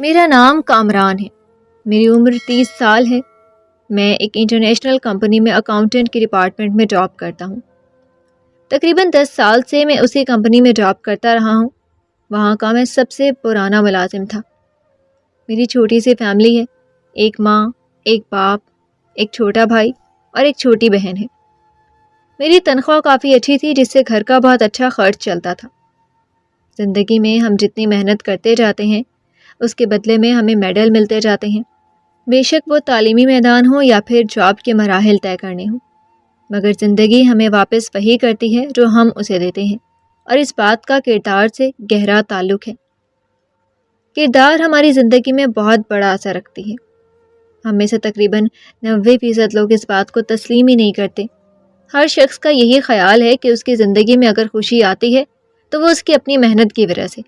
میرا نام کامران ہے۔ میری عمر 30 سال ہے۔ میں ایک انٹرنیشنل کمپنی میں اکاؤنٹنٹ کے ڈپارٹمنٹ میں جاب کرتا ہوں۔ تقریباً 10 سال سے میں اسی کمپنی میں جاب کرتا رہا ہوں۔ وہاں کا میں سب سے پرانا ملازم تھا۔ میری چھوٹی سی فیملی ہے، ایک ماں، ایک باپ، ایک چھوٹا بھائی اور ایک چھوٹی بہن ہے۔ میری تنخواہ کافی اچھی تھی، جس سے گھر کا بہت اچھا خرچ چلتا تھا۔ زندگی میں ہم جتنی محنت کرتے جاتے ہیں اس کے بدلے میں ہمیں میڈل ملتے جاتے ہیں، بے شک وہ تعلیمی میدان ہو یا پھر جاب کے مراحل طے کرنے ہوں، مگر زندگی ہمیں واپس وہی کرتی ہے جو ہم اسے دیتے ہیں، اور اس بات کا کردار سے گہرا تعلق ہے۔ کردار ہماری زندگی میں بہت بڑا اثر رکھتی ہے۔ ہم میں سے تقریباً 90% لوگ اس بات کو تسلیم ہی نہیں کرتے۔ ہر شخص کا یہی خیال ہے کہ اس کی زندگی میں اگر خوشی آتی ہے تو وہ اس کی اپنی محنت کی وجہ سے،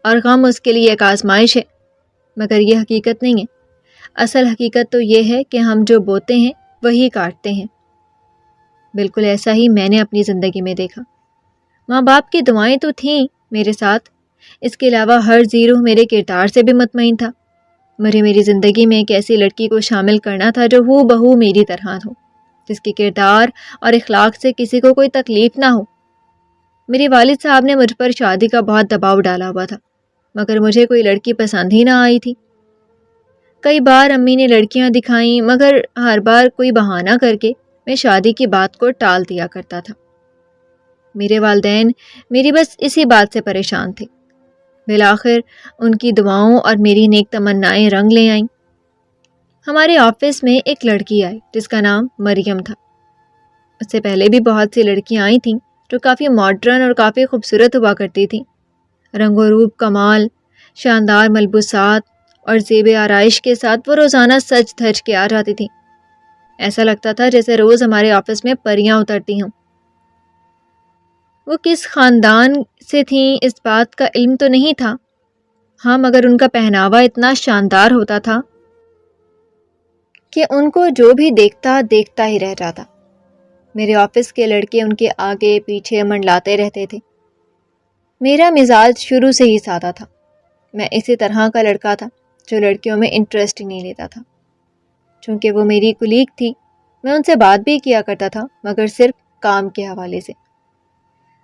اور غم اس کے لیے ایک آزمائش ہے، مگر یہ حقیقت نہیں ہے۔ اصل حقیقت تو یہ ہے کہ ہم جو بوتے ہیں وہی کاٹتے ہیں۔ بالکل ایسا ہی میں نے اپنی زندگی میں دیکھا۔ ماں باپ کی دعائیں تو تھیں میرے ساتھ، اس کے علاوہ ہر زیرو میرے کردار سے بھی مطمئن تھا۔ مجھے میری زندگی میں ایک ایسی لڑکی کو شامل کرنا تھا جو ہو بہو میری طرح ہو، جس کے کردار اور اخلاق سے کسی کو کوئی تکلیف نہ ہو۔ میرے والد صاحب نے مجھ پر شادی کا بہت دباؤ ڈالا ہوا تھا، مگر مجھے کوئی لڑکی پسند ہی نہ آئی تھی۔ کئی بار امی نے لڑکیاں دکھائیں، مگر ہر بار کوئی بہانہ کر کے میں شادی کی بات کو ٹال دیا کرتا تھا۔ میرے والدین میری بس اسی بات سے پریشان تھے۔ بالآخر ان کی دعاؤں اور میری نیک تمنائیں رنگ لے آئیں۔ ہمارے آفس میں ایک لڑکی آئی جس کا نام مریم تھا۔ اس سے پہلے بھی بہت سی لڑکیاں آئی تھیں جو کافی ماڈرن اور کافی خوبصورت ہوا کرتی تھیں۔ رنگ و روپ کمال، شاندار ملبوسات اور زیب آرائش کے ساتھ وہ روزانہ سج دھج کے آ جاتی تھیں۔ ایسا لگتا تھا جیسے روز ہمارے آفس میں پریاں اترتی ہوں۔ وہ کس خاندان سے تھیں اس بات کا علم تو نہیں تھا، ہاں مگر ان کا پہناوا اتنا شاندار ہوتا تھا کہ ان کو جو بھی دیکھتا دیکھتا ہی رہ جاتا۔ میرے آفس کے لڑکے ان کے آگے پیچھے منڈلاتے رہتے تھے۔ میرا مزاج شروع سے ہی سادہ تھا۔ میں اسی طرح کا لڑکا تھا جو لڑکیوں میں انٹرسٹ ہی نہیں لیتا تھا۔ چونکہ وہ میری کولیگ تھی، میں ان سے بات بھی کیا کرتا تھا، مگر صرف کام کے حوالے سے۔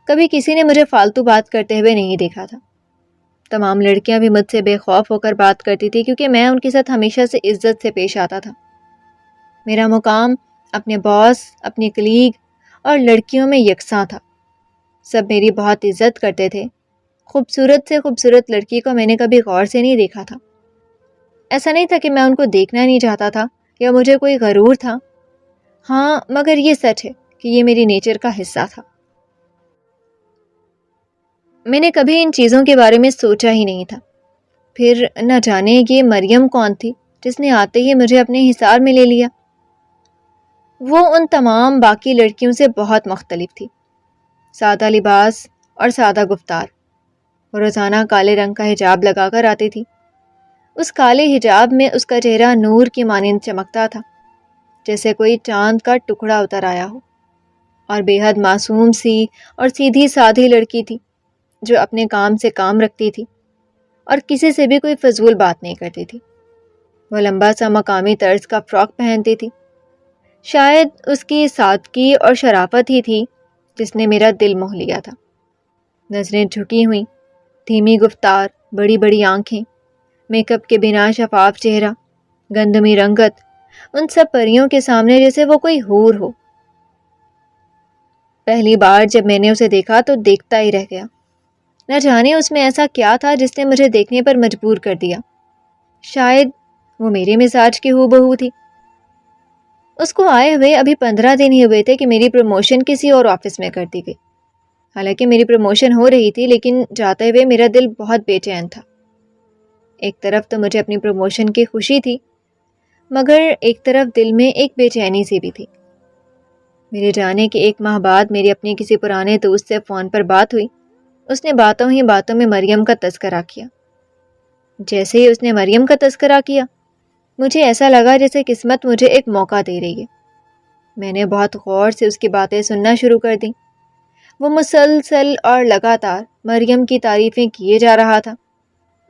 کبھی کسی نے مجھے فالتو بات کرتے ہوئے نہیں دیکھا تھا۔ تمام لڑکیاں بھی مجھ سے بے خوف ہو کر بات کرتی تھی، کیونکہ میں ان کے ساتھ ہمیشہ سے عزت سے پیش آتا تھا۔ میرا مقام اپنے باس، اپنی کلیگ اور لڑکیوں میں یکساں تھا۔ سب میری بہت عزت کرتے تھے۔ خوبصورت سے خوبصورت لڑکی کو میں نے کبھی غور سے نہیں دیکھا تھا۔ ایسا نہیں تھا کہ میں ان کو دیکھنا نہیں چاہتا تھا یا مجھے کوئی غرور تھا، ہاں مگر یہ سچ ہے کہ یہ میری نیچر کا حصہ تھا۔ میں نے کبھی ان چیزوں کے بارے میں سوچا ہی نہیں تھا۔ پھر نہ جانے یہ مریم کون تھی جس نے آتے ہی مجھے اپنے حصار میں لے لیا۔ وہ ان تمام باقی لڑکیوں سے بہت مختلف تھی۔ سادہ لباس اور سادہ گفتار۔ وہ روزانہ کالے رنگ کا حجاب لگا کر آتی تھی۔ اس کالے حجاب میں اس کا چہرہ نور کی مانند چمکتا تھا، جیسے کوئی چاند کا ٹکڑا اتر آیا ہو، اور بے حد معصوم سی اور سیدھی سادھی لڑکی تھی جو اپنے کام سے کام رکھتی تھی اور کسی سے بھی کوئی فضول بات نہیں کرتی تھی۔ وہ لمبا سا مقامی طرز کا فراک پہنتی تھی۔ شاید اس کی سادگی اور شرافت ہی تھی جس نے میرا دل موہ لیا تھا۔ نظریں جھکی ہوئیں، دھیمی گفتار، بڑی بڑی آنکھیں، میک اپ کے بنا شفاف چہرہ، گندمی رنگت، ان سب پریوں کے سامنے جیسے وہ کوئی حور ہو۔ پہلی بار جب میں نے اسے دیکھا تو دیکھتا ہی رہ گیا۔ نہ جانے اس میں ایسا کیا تھا جس نے مجھے دیکھنے پر مجبور کر دیا۔ شاید وہ میرے مزاج کی ہو بہو تھی۔ اس کو آئے ہوئے ابھی 15 دن ہی ہوئے تھے کہ میری پروموشن کسی اور آفس میں کر دی گئی۔ حالانکہ میری پروموشن ہو رہی تھی، لیکن جاتے ہوئے میرا دل بہت بے چین تھا۔ ایک طرف تو مجھے اپنی پروموشن کی خوشی تھی، مگر ایک طرف دل میں ایک بے چینی سی بھی تھی۔ میرے جانے کے 1 ماہ بعد میری اپنی کسی پرانے دوست سے فون پر بات ہوئی۔ اس نے باتوں ہی باتوں میں مریم کا تذکرہ کیا۔ جیسے ہی اس نے مریم کا تذکرہ کیا، مجھے ایسا لگا جیسے قسمت مجھے ایک موقع دے رہی ہے۔ میں نے بہت غور سے اس کی باتیں سننا شروع کر دیں۔ وہ مسلسل اور لگاتار مریم کی تعریفیں کیے جا رہا تھا۔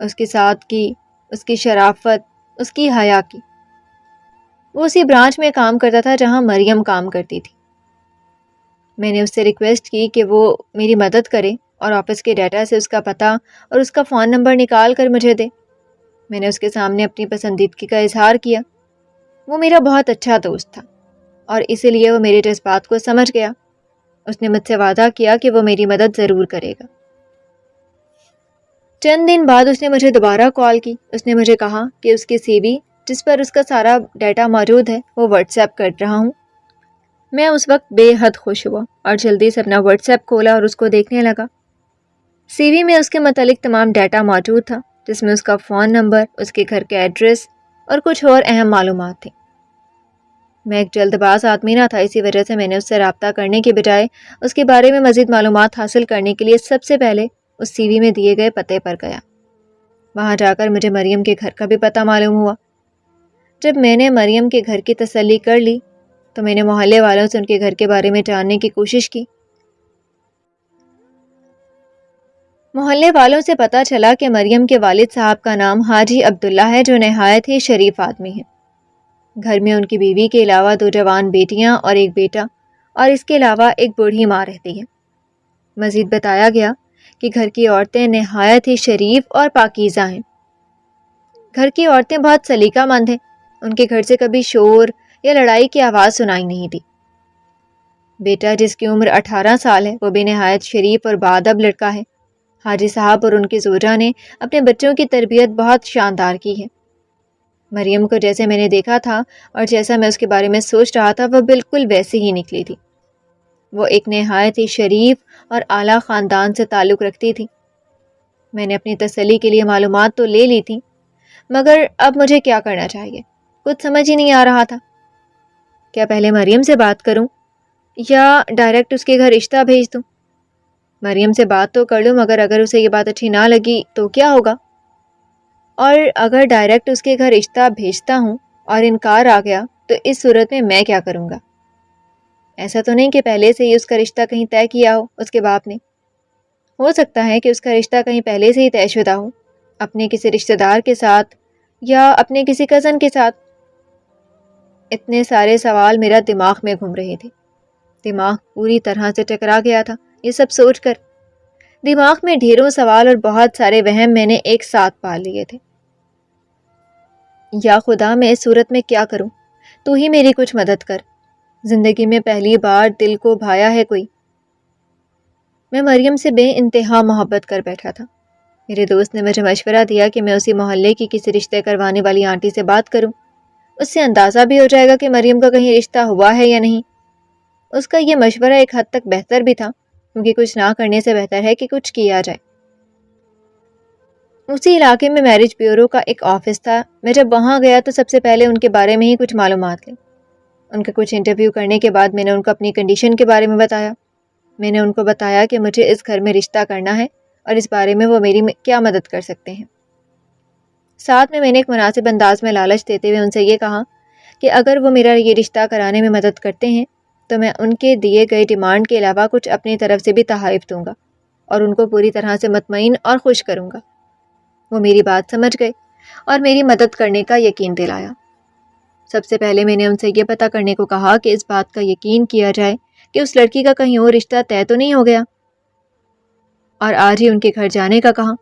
اس کی سادگی، اس کی شرافت، اس کی حیا کی۔ وہ اسی برانچ میں کام کرتا تھا جہاں مریم کام کرتی تھی۔ میں نے اس سے ریکویسٹ کی کہ وہ میری مدد کرے اور آفس کے ڈیٹا سے اس کا پتہ اور اس کا فون نمبر نکال کر مجھے دے۔ میں نے اس کے سامنے اپنی پسندیدگی کا اظہار کیا۔ وہ میرا بہت اچھا دوست تھا اور اسی لیے وہ میرے جذبات کو سمجھ گیا۔ اس نے مجھ سے وعدہ کیا کہ وہ میری مدد ضرور کرے گا۔ چند دن بعد اس نے مجھے دوبارہ کال کی۔ اس نے مجھے کہا کہ اس کی سی وی جس پر اس کا سارا ڈیٹا موجود ہے وہ واٹس ایپ کر رہا ہوں۔ میں اس وقت بے حد خوش ہوا اور جلدی سے اپنا واٹس ایپ کھولا اور اس کو دیکھنے لگا۔ سی وی میں اس کے متعلق تمام ڈیٹا موجود تھا، جس میں اس کا فون نمبر، اس کے گھر کا ایڈریس اور کچھ اور اہم معلومات تھیں۔ میں ایک جلد باز آدمی نہ تھا، اسی وجہ سے میں نے اس سے رابطہ کرنے کے بجائے اس کے بارے میں مزید معلومات حاصل کرنے کے لیے سب سے پہلے اس سی وی میں دیے گئے پتے پر گیا۔ وہاں جا کر مجھے مریم کے گھر کا بھی پتہ معلوم ہوا۔ جب میں نے مریم کے گھر کی تسلی کر لی تو میں نے محلے والوں سے ان کے گھر کے بارے میں جاننے کی کوشش کی۔ محلے والوں سے پتہ چلا کہ مریم کے والد صاحب کا نام حاجی عبداللہ ہے، جو نہایت ہی شریف آدمی ہے۔ گھر میں ان کی بیوی کے علاوہ 2 جوان بیٹیاں اور ایک بیٹا، اور اس کے علاوہ ایک بوڑھی ماں رہتی ہے۔ مزید بتایا گیا کہ گھر کی عورتیں نہایت ہی شریف اور پاکیزہ ہیں۔ گھر کی عورتیں بہت سلیقہ مند ہیں، ان کے گھر سے کبھی شور یا لڑائی کی آواز سنائی نہیں دی۔ بیٹا جس کی عمر 18 سال ہے وہ بھی نہایت شریف اور باادب لڑکا ہے۔ حاجی صاحب اور ان کی زوجہ نے اپنے بچوں کی تربیت بہت شاندار کی ہے۔ مریم کو جیسے میں نے دیکھا تھا اور جیسا میں اس کے بارے میں سوچ رہا تھا وہ بالکل ویسی ہی نکلی تھی۔ وہ ایک نہایت ہی شریف اور اعلیٰ خاندان سے تعلق رکھتی تھی۔ میں نے اپنی تسلی کے لیے معلومات تو لے لی تھی، مگر اب مجھے کیا کرنا چاہیے کچھ سمجھ ہی نہیں آ رہا تھا۔ کیا پہلے مریم سے بات کروں یا ڈائریکٹ اس کے گھر رشتہ بھیج دوں؟ مریم سے بات تو کر لوں، مگر اگر اسے یہ بات اچھی نہ لگی تو کیا ہوگا؟ اور اگر ڈائریکٹ اس کے گھر رشتہ بھیجتا ہوں اور انکار آ گیا تو اس صورت میں کیا کروں گا؟ ایسا تو نہیں کہ پہلے سے ہی اس کا رشتہ کہیں طے کیا ہو اس کے باپ نے؟ ہو سکتا ہے کہ اس کا رشتہ کہیں پہلے سے ہی طے شدہ ہو، اپنے کسی رشتہ دار کے ساتھ یا اپنے کسی کزن کے ساتھ۔ اتنے سارے سوال میرا دماغ میں گھوم رہے تھے۔ دماغ پوری طرح سے ٹکرا گیا تھا یہ سب سوچ کر۔ دماغ میں ڈھیروں سوال اور بہت سارے وہم میں نے ایک ساتھ پال لیے تھے۔ یا خدا، میں اس صورت میں کیا کروں؟ تو ہی میری کچھ مدد کر۔ زندگی میں پہلی بار دل کو بھایا ہے کوئی۔ میں مریم سے بے انتہا محبت کر بیٹھا تھا۔ میرے دوست نے مجھے مشورہ دیا کہ میں اسی محلے کی کسی رشتے کروانے والی آنٹی سے بات کروں، اس سے اندازہ بھی ہو جائے گا کہ مریم کا کہیں رشتہ ہوا ہے یا نہیں۔ اس کا یہ مشورہ ایک حد تک بہتر بھی تھا، کیونکہ کچھ نہ کرنے سے بہتر ہے کہ کچھ کیا جائے۔ اسی علاقے میں میرج بیورو کا ایک آفس تھا۔ میں جب وہاں گیا تو سب سے پہلے ان کے بارے میں ہی کچھ معلومات لی۔ ان کا کچھ انٹرویو کرنے کے بعد میں نے ان کو اپنی کنڈیشن کے بارے میں بتایا۔ میں نے ان کو بتایا کہ مجھے اس گھر میں رشتہ کرنا ہے اور اس بارے میں وہ میری کیا مدد کر سکتے ہیں۔ ساتھ میں نے ایک مناسب انداز میں لالچ دیتے ہوئے ان سے یہ کہا کہ اگر وہ میرا یہ رشتہ کرانے میں مدد کرتے ہیں تو میں ان کے دیے گئے ڈیمانڈ کے علاوہ کچھ اپنی طرف سے بھی تحائف دوں گا اور ان کو پوری طرح سے مطمئن اور خوش کروں گا۔ وہ میری بات سمجھ گئے اور میری مدد کرنے کا یقین دلایا۔ سب سے پہلے میں نے ان سے یہ پتہ کرنے کو کہا کہ اس بات کا یقین کیا جائے کہ اس لڑکی کا کہیں اور رشتہ طے تو نہیں ہو گیا، اور آج ہی ان کے گھر جانے کا کہا۔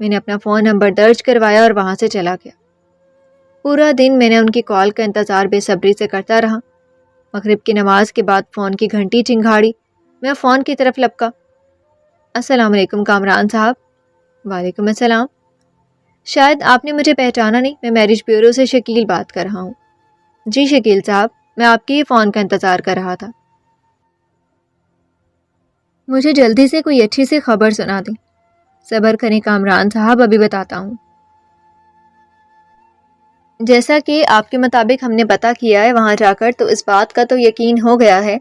میں نے اپنا فون نمبر درج کروایا اور وہاں سے چلا گیا۔ پورا دن میں نے ان کی کال کا انتظار بے صبری سے کرتا رہا۔ مغرب کی نماز کے بعد فون کی گھنٹی چنگھاڑی۔ میں فون کی طرف لپکا۔ السلام علیکم کامران صاحب۔ وعلیکم السلام۔ شاید آپ نے مجھے پہچانا نہیں، میں میرج بیورو سے شکیل بات کر رہا ہوں۔ جی شکیل صاحب، میں آپ کی فون کا انتظار کر رہا تھا۔ مجھے جلدی سے کوئی اچھی سی خبر سنا دیں۔ صبر کریں کامران صاحب، ابھی بتاتا ہوں۔ جیسا کہ آپ کے مطابق ہم نے پتہ کیا ہے وہاں جا کر، تو اس بات کا تو یقین ہو گیا ہے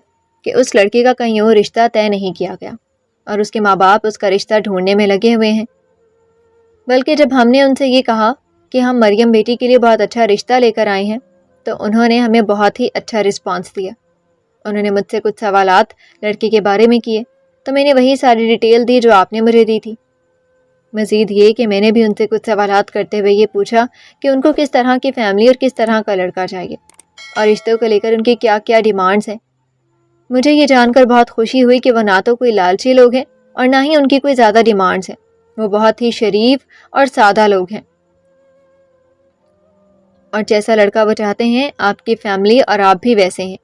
کہ اس لڑکی کا کہیں اور رشتہ طے نہیں کیا گیا اور اس کے ماں باپ اس کا رشتہ ڈھونڈنے میں لگے ہوئے ہیں۔ بلکہ جب ہم نے ان سے یہ کہا کہ ہم مریم بیٹی کے لیے بہت اچھا رشتہ لے کر آئے ہیں تو انہوں نے ہمیں بہت ہی اچھا رسپانس دیا۔ انہوں نے مجھ سے کچھ سوالات لڑکی کے بارے میں کیے تو میں نے وہی ساری ڈیٹیل دی جو آپ نے مجھے دی تھی۔ مزید یہ کہ میں نے بھی ان سے کچھ سوالات کرتے ہوئے یہ پوچھا کہ ان کو کس طرح کی فیملی اور کس طرح کا لڑکا چاہیے اور رشتوں کو لے کر ان کی کیا کیا ڈیمانڈز ہیں۔ مجھے یہ جان کر بہت خوشی ہوئی کہ وہ نہ تو کوئی لالچی لوگ ہیں اور نہ ہی ان کی کوئی زیادہ ڈیمانڈز ہیں۔ وہ بہت ہی شریف اور سادہ لوگ ہیں، اور جیسا لڑکا وہ چاہتے ہیں آپ کی فیملی اور آپ بھی ویسے ہیں،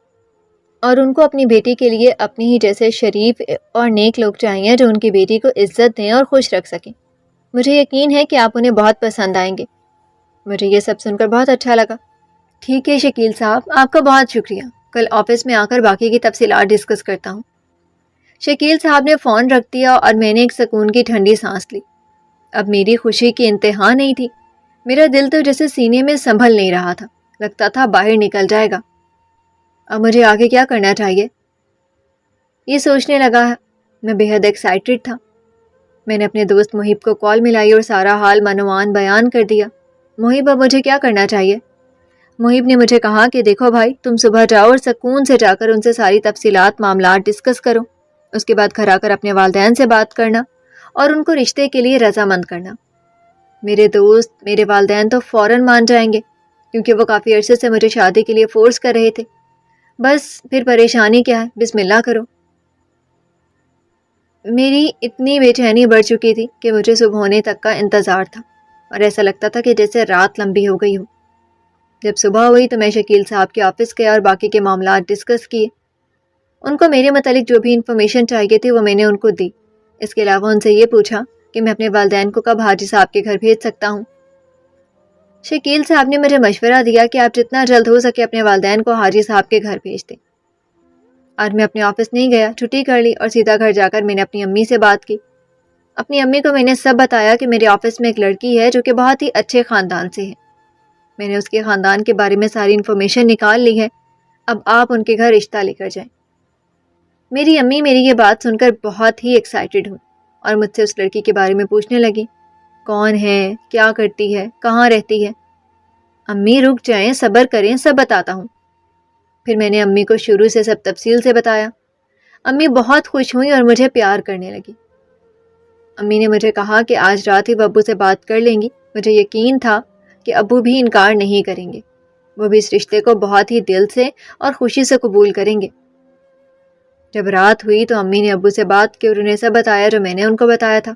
اور ان کو اپنی بیٹی کے لیے اپنی ہی جیسے شریف اور نیک لوگ چاہیے جو ان کی بیٹی کو عزت دیں اور خوش رکھ سکیں۔ مجھے یقین ہے کہ آپ انہیں بہت پسند آئیں گے۔ مجھے یہ سب سن کر بہت اچھا لگا۔ ٹھیک ہے شکیل صاحب، آپ کا بہت شکریہ، کل آفس میں آ کر باقی کی تفصیلات ڈسکس کرتا ہوں۔ شکیل صاحب نے فون رکھ دیا اور میں نے ایک سکون کی ٹھنڈی سانس لی۔ اب میری خوشی کی انتہا نہیں تھی۔ میرا دل تو جیسے سینے میں سنبھل نہیں رہا تھا، لگتا تھا باہر نکل جائے گا۔ اب مجھے آگے کیا کرنا چاہیے، یہ سوچنے لگا۔ میں بے حد ایکسائٹڈ تھا۔ میں نے اپنے دوست محیب کو کال ملائی اور سارا حال منوان بیان کر دیا۔ محیب، اب مجھے کیا کرنا چاہیے؟ محیب نے مجھے کہا کہ دیکھو بھائی، تم صبح جاؤ اور سکون سے جا کر ان سے ساری تفصیلات معاملات ڈسکس کرو، اس کے بعد گھر آ کر اپنے والدین سے بات کرنا اور ان کو رشتے کے لیے رضامند کرنا۔ میرے دوست، میرے والدین تو فوراً مان جائیں گے کیونکہ وہ کافی عرصے سے مجھے شادی کے لیے فورس کر رہے تھے۔ بس پھر پریشانی کیا ہے، بسم اللہ کرو۔ میری اتنی بے چینی بڑھ چکی تھی کہ مجھے صبح ہونے تک کا انتظار تھا اور ایسا لگتا تھا کہ جیسے رات لمبی ہو گئی ہو۔ جب صبح ہوئی تو میں شکیل صاحب کے آفس گیا اور باقی کے معاملات ڈسکس کیے۔ ان کو میرے متعلق جو بھی انفارمیشن چاہیے تھی وہ میں نے ان کو دی۔ اس کے علاوہ ان سے یہ پوچھا کہ میں اپنے والدین کو کب حاجی صاحب کے گھر بھیج سکتا ہوں۔ شکیل صاحب نے مجھے مشورہ دیا کہ آپ جتنا جلد ہو سکے اپنے والدین کو حاجی صاحب کے گھر بھیج دیں۔ آج میں اپنے آفس نہیں گیا، چھٹی کر لی اور سیدھا گھر جا کر میں نے اپنی امی سے بات کی۔ اپنی امی کو میں نے سب بتایا کہ میرے آفس میں ایک لڑکی ہے جو کہ بہت ہی اچھے خاندان سے ہے۔ میں نے اس کے خاندان کے بارے میں ساری انفارمیشن نکال لی ہے، اب آپ ان کے گھر رشتہ لے کر جائیں۔ میری امی میری یہ بات سن کر بہت ہی ایکسائٹڈ ہوئی اور مجھ سے اس لڑکی کے بارے میں پوچھنے لگی، کون ہے، کیا کرتی ہے، کہاں رہتی ہے۔ امی رک جائیں، صبر کریں، سب بتاتا ہوں۔ پھر میں نے امی کو شروع سے سب تفصیل سے بتایا۔ امی بہت خوش ہوئی اور مجھے پیار کرنے لگی۔ امی نے مجھے کہا کہ آج رات ہی وہ ابو سے بات کر لیں گی۔ مجھے یقین تھا کہ ابو بھی انکار نہیں کریں گے، وہ بھی اس رشتے کو بہت ہی دل سے اور خوشی سے قبول کریں گے۔ جب رات ہوئی تو امی نے ابو سے بات کی اور انہیں سب بتایا جو میں نے ان کو بتایا تھا۔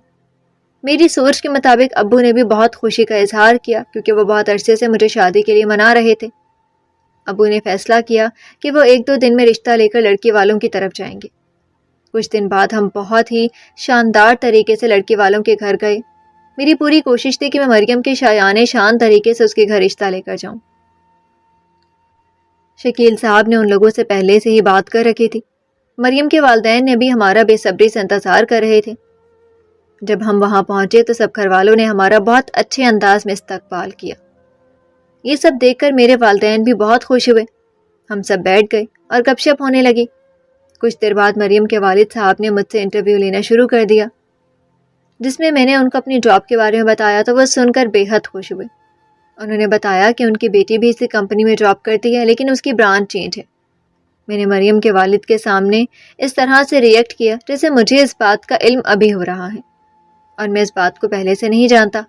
میری سوچ کے مطابق ابو نے بھی بہت خوشی کا اظہار کیا کیونکہ وہ بہت عرصے سے مجھے شادی کے لیے منا رہے تھے۔ ابو نے فیصلہ کیا کہ وہ 1-2 دن میں رشتہ لے کر لڑکی والوں کی طرف جائیں گے۔ کچھ دن بعد ہم بہت ہی شاندار طریقے سے لڑکی والوں کے گھر گئے۔ میری پوری کوشش تھی کہ میں مریم کے شایان شان طریقے سے اس کے گھر رشتہ لے کر جاؤں۔ شکیل صاحب نے ان لوگوں سے پہلے سے ہی بات کر رکھی تھی۔ مریم کے والدین نے بھی ہمارا بے صبری سے انتظار کر رہے تھے۔ جب ہم وہاں پہنچے تو سب گھر والوں نے ہمارا بہت اچھے انداز میں استقبال کیا۔ یہ سب دیکھ کر میرے والدین بھی بہت خوش ہوئے۔ ہم سب بیٹھ گئے اور گپ شپ ہونے لگی۔ کچھ دیر بعد مریم کے والد صاحب نے مجھ سے انٹرویو لینا شروع کر دیا، جس میں نے ان کو اپنی جاب کے بارے میں بتایا تو وہ سن کر بے حد خوش ہوئے۔ انہوں نے بتایا کہ ان کی بیٹی بھی اسی کمپنی میں جاب کرتی ہے لیکن اس کی برانچ چینج ہے۔ میں نے مریم کے والد کے سامنے اس طرح سے ریئیکٹ کیا جیسے مجھے اس بات کا علم ابھی ہو رہا ہے اور میں اس بات کو پہلے سے نہیں جانتا۔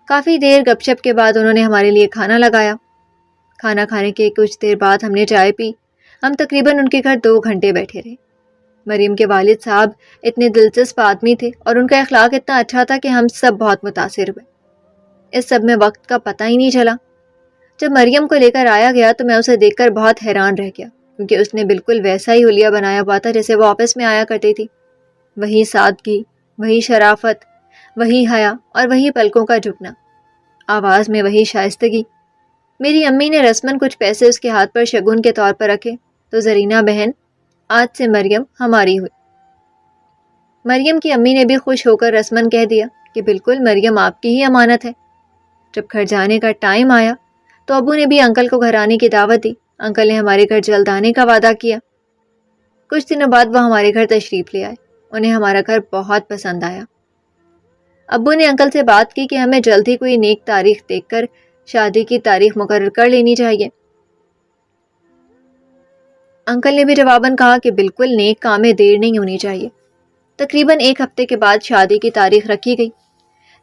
کافی دیر گپ شپ کے بعد انہوں نے ہمارے لیے کھانا لگایا۔ کھانا کھانے کے کچھ دیر بعد ہم نے چائے پی۔ ہم تقریباً ان کے گھر 2 گھنٹے بیٹھے رہے۔ مریم کے والد صاحب اتنے دلچسپ آدمی تھے اور ان کا اخلاق اتنا اچھا تھا کہ ہم سب بہت متاثر ہوئے۔ اس سب میں وقت کا پتہ ہی نہیں چلا۔ جب مریم کو لے کر آیا گیا تو میں اسے دیکھ کر بہت حیران رہ گیا کیونکہ اس نے بالکل ویسا ہی حلیہ بنایا ہوا تھا جیسے وہ آفس میں آیا کرتی تھی۔ وہی سادگی، وہی شرافت، وہی حیا اور وہی پلکوں کا جھکنا، آواز میں وہی شائستگی۔ میری امی نے رسماً کچھ پیسے اس کے ہاتھ پر شگون کے طور پر رکھے تو زرینہ بہن، آج سے مریم ہماری ہوئی۔ مریم کی امی نے بھی خوش ہو کر رسماً کہہ دیا کہ بالکل مریم آپ کی ہی امانت ہے۔ جب گھر جانے کا ٹائم آیا تو ابو نے بھی انکل کو گھر آنے کی دعوت دی۔ انکل نے ہمارے گھر جلد آنے کا وعدہ کیا۔ کچھ دنوں بعد وہ ہمارے گھر تشریف لے آئے۔ انہیں ہمارا گھر بہت پسند آیا۔ ابو نے انکل سے بات کی کہ ہمیں جلد ہی کوئی نیک تاریخ دیکھ کر شادی کی تاریخ مقرر کر لینی چاہیے۔ انکل نے بھی جواباً کہا کہ بالکل نیک کام میں دیر نہیں ہونی چاہیے۔ تقریباً 1 ہفتے کے بعد شادی کی تاریخ رکھی گئی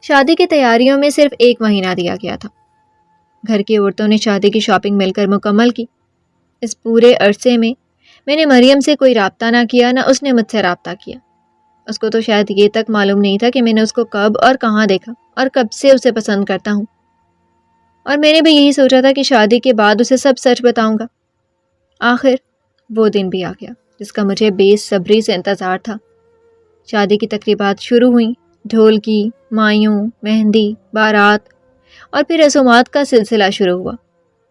شادی کی تیاریوں میں صرف 1 مہینہ دیا گیا تھا۔ گھر کی عورتوں نے شادی کی شاپنگ مل کر مکمل کی۔ اس پورے عرصے میں نے مریم سے کوئی رابطہ نہ کیا، نہ اس نے مجھ سے رابطہ کیا۔ اس کو تو شاید یہ تک معلوم نہیں تھا کہ میں نے اس کو کب اور کہاں دیکھا اور کب سے اسے پسند کرتا ہوں، اور میں نے بھی یہی سوچا تھا کہ شادی کے بعد اسے سب سچ بتاؤں گا۔ آخر وہ دن بھی آ گیا جس کا مجھے بے صبری سے انتظار تھا۔ شادی کی تقریبات شروع ہوئیں، ڈھول کی، مایوں، مہندی، بارات اور پھر رسومات کا سلسلہ شروع ہوا۔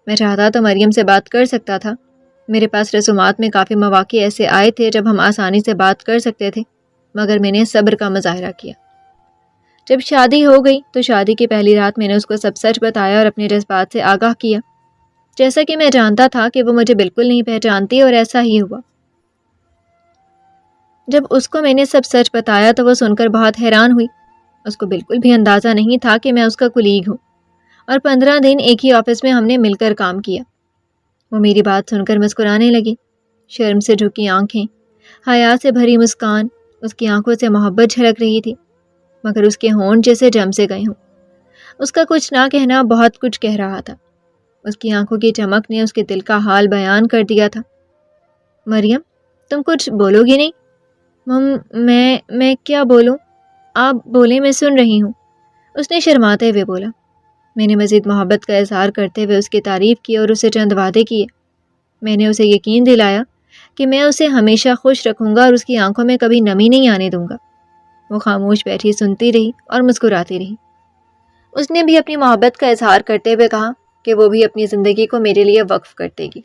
میں چاہتا تو مریم سے بات کر سکتا تھا۔ میرے پاس رسومات میں کافی مواقع ایسے آئے تھے جب ہم آسانی سے بات کر سکتے تھے، مگر میں نے صبر کا مظاہرہ کیا۔ جب شادی ہو گئی تو شادی کی پہلی رات میں نے اس کو سب سچ بتایا اور اپنے جذبات سے آگاہ کیا، جیسا کہ میں جانتا تھا کہ وہ مجھے بالکل نہیں پہچانتی، اور ایسا ہی ہوا۔ جب اس کو میں نے سب سچ بتایا تو وہ سن کر بہت حیران ہوئی۔ اس کو بالکل بھی اندازہ نہیں تھا کہ میں اس کا کلیگ ہوں، اور 15 دن ایک ہی آفس میں ہم نے مل کر کام کیا۔ وہ میری بات سن کر مسکرانے لگی، شرم سے جھکی آنکھیں، حیا سے بھری مسکان، اس کی آنکھوں سے محبت جھلک رہی تھی، مگر اس کے ہونٹ جیسے جم سے گئے ہوں۔ اس کا کچھ نہ کہنا بہت کچھ کہہ رہا تھا۔ اس کی آنکھوں کی چمک نے اس کے دل کا حال بیان کر دیا تھا۔ مریم، تم کچھ بولو گی نہیں؟ میں کیا بولوں؟ آپ بولیں، میں سن رہی ہوں، اس نے شرماتے ہوئے بولا۔ میں نے مزید محبت کا اظہار کرتے ہوئے اس کی تعریف کی اور اسے چند وعدے کیے۔ میں نے اسے یقین دلایا کہ میں اسے ہمیشہ خوش رکھوں گا اور اس کی آنکھوں میں کبھی نمی نہیں آنے دوں گا۔ وہ خاموش بیٹھی سنتی رہی اور مسکراتی رہی۔ اس نے بھی اپنی محبت کا اظہار کرتے ہوئے کہا کہ وہ بھی اپنی زندگی کو میرے لیے وقف کر دے گی۔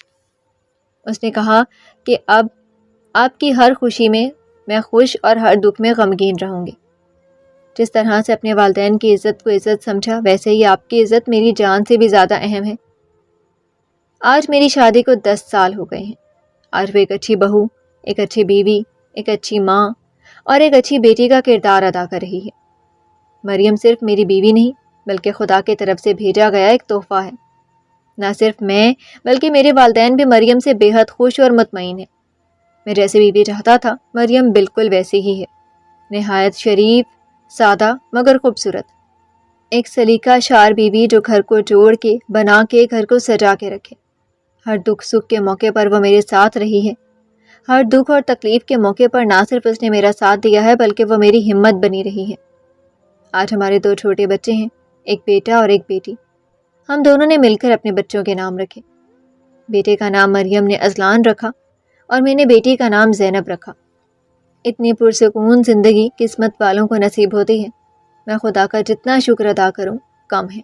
اس نے کہا کہ اب آپ کی ہر خوشی میں خوش اور ہر دکھ میں غمگین رہوں گی۔ جس طرح سے اپنے والدین کی عزت کو عزت سمجھا، ویسے ہی آپ کی عزت میری جان سے بھی زیادہ اہم ہے۔ آج میری شادی کو 10 سال ہو گئے ہیں۔ آج وہ ایک اچھی بہو، ایک اچھی بیوی، ایک اچھی ماں اور ایک اچھی بیٹی کا کردار ادا کر رہی ہے۔ مریم صرف میری بیوی نہیں بلکہ خدا کی طرف سے بھیجا گیا ایک تحفہ ہے۔ نہ صرف میں بلکہ میرے والدین بھی مریم سے بے حد خوش اور مطمئن ہیں۔ میں جیسے بیوی چاہتا تھا مریم بالکل ویسی ہی ہے، نہایت شریف، سادہ مگر خوبصورت، ایک سلیقہ شار بیوی جو گھر کو جوڑ کے، بنا کے، گھر کو سجا کے رکھے۔ ہر دکھ سکھ کے موقع پر وہ میرے ساتھ رہی ہے۔ ہر دکھ اور تکلیف کے موقع پر نہ صرف اس نے میرا ساتھ دیا ہے بلکہ وہ میری ہمت بنی رہی ہے۔ آج ہمارے 2 چھوٹے بچے ہیں، ایک بیٹا اور ایک بیٹی۔ ہم دونوں نے مل کر اپنے بچوں کے نام رکھے۔ بیٹے کا نام مریم نے اذلان رکھا اور میں نے بیٹی کا نام زینب رکھا۔ اتنی پرسکون زندگی قسمت والوں کو نصیب ہوتی ہے۔ میں خدا کا جتنا شکر ادا کروں کم ہے۔